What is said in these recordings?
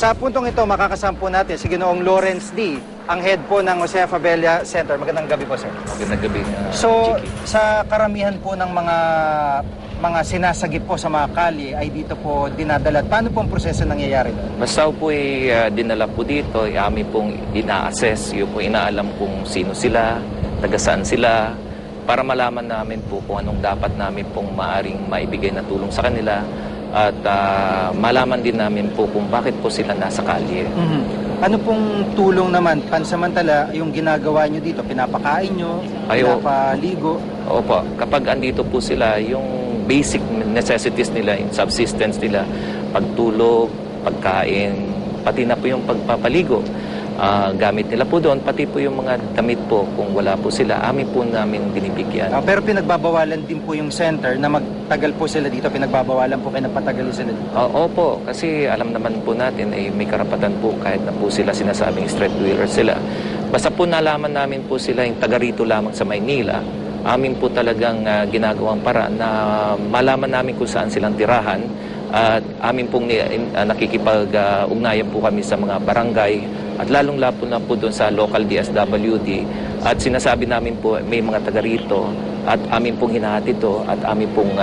Sa puntong ito, makakasampo natin si Ginoong Lawrence D., ang head po ng Jose Fabella Center. Magandang gabi po, sir. Magandang gabi. So, Chiki. sa karamihan po ng mga sinasagip po sa mga kalye ay dito po dinadala. Paano po ang proseso nangyayari doon? Basta po dinala po dito, amin pong ina-assess, yung po inaalam kung sino sila, taga saan sila, para malaman namin po kung anong dapat namin pong maaring maibigay na tulong sa kanila at malaman din namin po kung bakit po sila nasa kalye. Ano pong tulong naman, pansamantala, yung ginagawa nyo dito? Pinapakain nyo? Pinapaligo? Opo, kapag andito po sila, yung basic necessities nila, yung subsistence nila, pagtulog, pagkain, pati na po yung pagpapaligo. Gamit nila po doon, pati po yung mga damit po, kung wala po sila, amin po namin binibigyan. Pero pinagbabawalan din po yung center na magtagal po sila dito, pinagbabawalan po kayo na patagalin sila dito? Opo, kasi alam naman po natin ay may karapatan po kahit na po sila sinasabing street dwellers sila. Basta po nalaman namin po sila yung taga rito lamang sa Maynila, amin po talagang ginagawang paraan na malaman namin kung saan silang tirahan at amin pong nakikipag-ugnayan po kami sa mga barangay at lalong-lalo na po doon sa local DSWD at sinasabi namin po may mga taga rito at amin pong hinahati ito at amin pong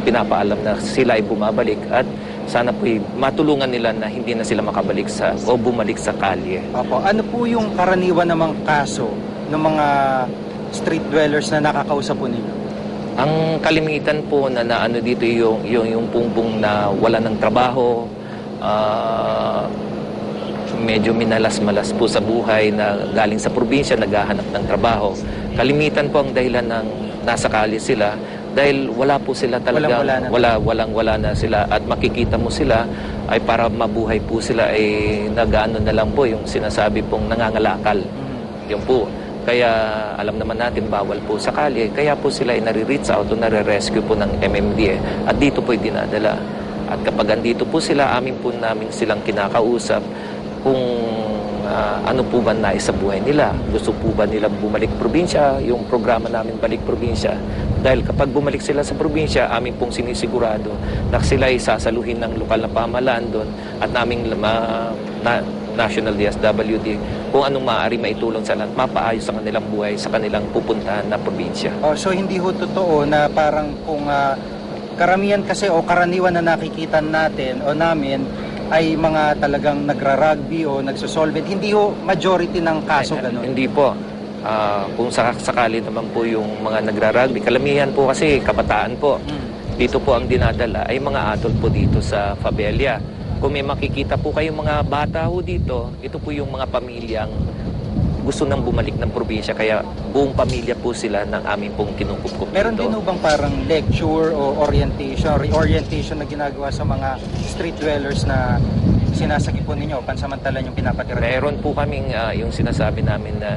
pinapaalam na sila ay bumabalik at sana po matulungan nila na hindi na sila makabalik o bumalik sa kalye. Opo. Ano po yung karaniwan namang kaso ng mga street dwellers na nakakausap po ninyo? Ang kalimitan po na ano dito yung pungbong na wala ng trabaho, medyo minalas-malas po sa buhay na galing sa probinsya, naghahanap ng trabaho. Kalimitan po ang dahilan ng nasa kalye sila dahil wala po sila talaga, wala na sila at makikita mo sila ay para mabuhay po sila ay nag-ano na lang po yung sinasabi pong nangangalakal. Yung po. Kaya alam naman natin bawal po sa kalye, kaya po sila ay nare-reach out o nare-rescue po ng MMDA at dito po ay dinadala. At kapag andito po sila, amin po namin silang kinakausap kung ano po ba nais sa buhay nila. Gusto po ba nila bumalik probinsya, yung programa namin Balik Probinsya. Dahil kapag bumalik sila sa probinsya, amin pong sinisigurado na sila ay sasaluhin ng lokal na pamahalaan doon at naming National DSWD kung anong maaari maitulong sa lahat, mapaayos sa kanilang buhay sa kanilang pupuntahan na probinsya. So hindi ho totoo na parang kung karamihan kasi o karaniwan na nakikita natin o namin ay mga talagang nagra-rugby o nagsosolvent, hindi ho majority ng kaso ganun? Hindi po. Kung sakali naman po yung mga nagra-rugby, kalamihan po kasi kabataan po. Dito po ang dinadala ay mga adult po dito sa Fabella. Kung may makikita po kayong mga bata ho dito, ito po yung mga pamilyang gusto nang bumalik ng probinsya, kaya buong pamilya po sila ng aming pong kinukup-kup. Meron din bang parang lecture o reorientation na ginagawa sa mga street dwellers na sinasagip po ninyo, pansamantalan yung pinapatira? Meron po kaming yung sinasabi namin na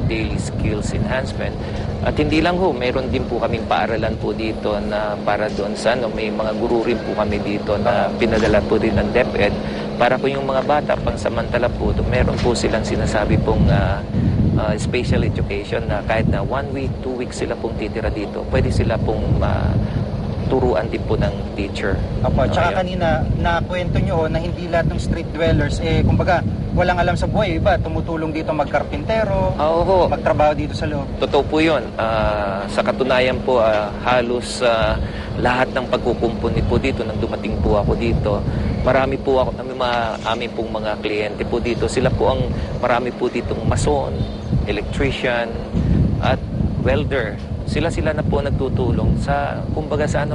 daily skills enhancement. At hindi lang ho, meron din po kaming paaralan po dito na para doon sa may mga guru rin po kami dito na pinadala po rin ng DepEd para po yung mga bata pansamantala po, meron po silang sinasabi pong special education na kahit na 1 week, 2 weeks sila pong titira dito, pwede sila pong turuan din po ng teacher. Apo, tsaka kanina nakwento nyo na hindi lahat ng street dwellers kumbaga walang alam sa buhay, iba tumutulong dito magkarpintero, magtrabaho dito sa loob. Totoo po yun. Sa katunayan po, halos lahat ng pagkukumpuni po dito nang dumating po ako dito, marami po ako, amin pong mga kliyente po dito, sila po ang marami po ditong mason, electrician at welder. Sila na po nagtutulong sa kumbaga sa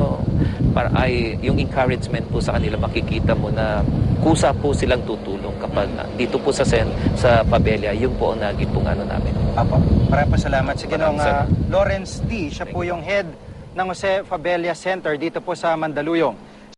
para ay yung encouragement po sa kanila, makikita mo na kusa po silang tutulong kapag dito po sa Fabella, yun po ang naging pong namin. Apo, maraming salamat. Sige nung Lawrence D., siya po yung head ng Jose Fabella Center dito po sa Mandaluyong.